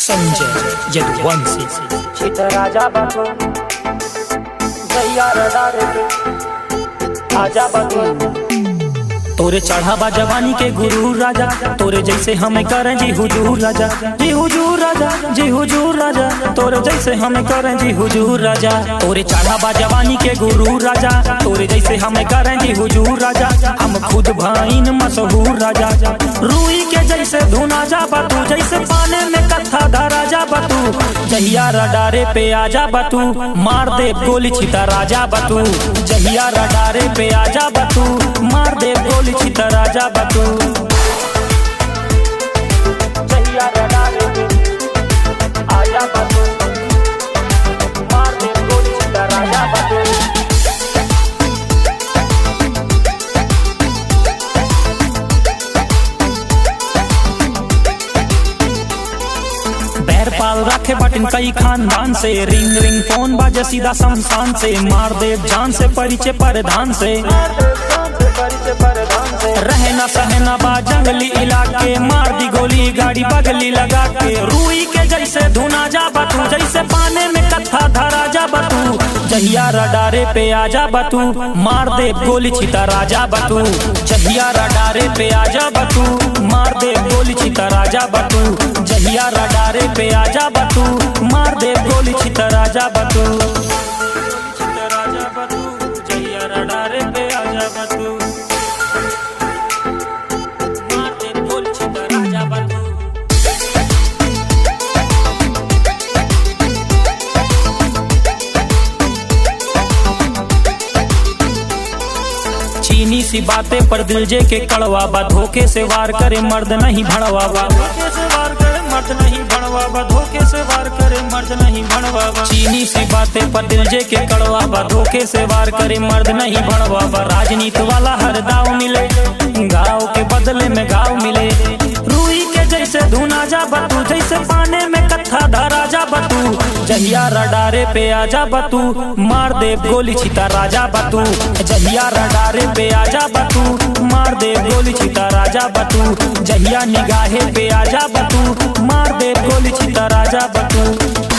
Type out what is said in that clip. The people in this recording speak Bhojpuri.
संजय यदुवंशी राजा बनो भैया रडारे आजा बनो तोरे चढ़ावा जवानी के गुरु राजा, तोरे जैसे हमें करें जी हुजूर राजा, जी हुजूर राजा, जी हुजूर राजा, तोरे जैसे हमें करें जी हुजूर राजा। तोरे चढ़ावा जवानी के गुरु राजा, तोरे जैसे हमें करें जी हुजूर राजा। हम खुद भाईन मशहूर राजा, रूई के जैसे धुना जा बतू, जैसे पाने में कत्था धरा जा बतू। जहिया रडारे पे आजा बतू, मार दे गोली छिता राजा बतू। जहिया रडारे पे आजा बतू, मार दे गोली छिता राजा बतू। जहिया रडारे पे आजा बतू, मार दे गोली छिता राजा बतू। बैर पाल रखे बटन कई खानदान से, रिंग रिंग फोन बाजे सीधा शमशान से। मार दे जान से परिचय परधान से, रहना सहना बा जंगली इलाके। मार दी गोली गाड़ी बगली लगा के, रूई के जैसे धुना जा बतू, जैसे पाने में कत्था धरा जा बतू। जहिया रडारे पे आजा बतू, मार दे गोली छिता राजा बतू। जहिया रडारे पे आजा बतू, मार दे गोली छिता राजा बतू। जहिया रडारे पे आजा बतू, मार दे गोली छिता राजा बतू। जहिया रडारे पे आजा बतू, मार दे गोली छिता राजा बतू। चीनी सी बातें पर दिल जे के कड़वा बा, धोखे से वार करे मर्द नहीं भड़वा बा। धोखे से वार करे मर्द नहीं भड़वा बा, धोखे से वार करे मर्द नहीं भड़वा बा। चीनी सी बातें पर दिल जे के कड़वा बा, धोखे से वार करे मर्द नहीं भड़वा बा। राजनीति वाला हर दाव मिले, गाँव के बदले में गाँव मिले। रूई के जैसे धुना जा बतू, जैसे पाने में कत्था धरा जा बतू। जहिया रडारे पे आजा बतू, मार दे गोली छिता राजा बतू। जहिया रडारे पे आजा बतू, मार दे गोली छिता राजा बतू। जहिया निगाहे पे आजा बतू, मार दे गोली छिता राजा बतू।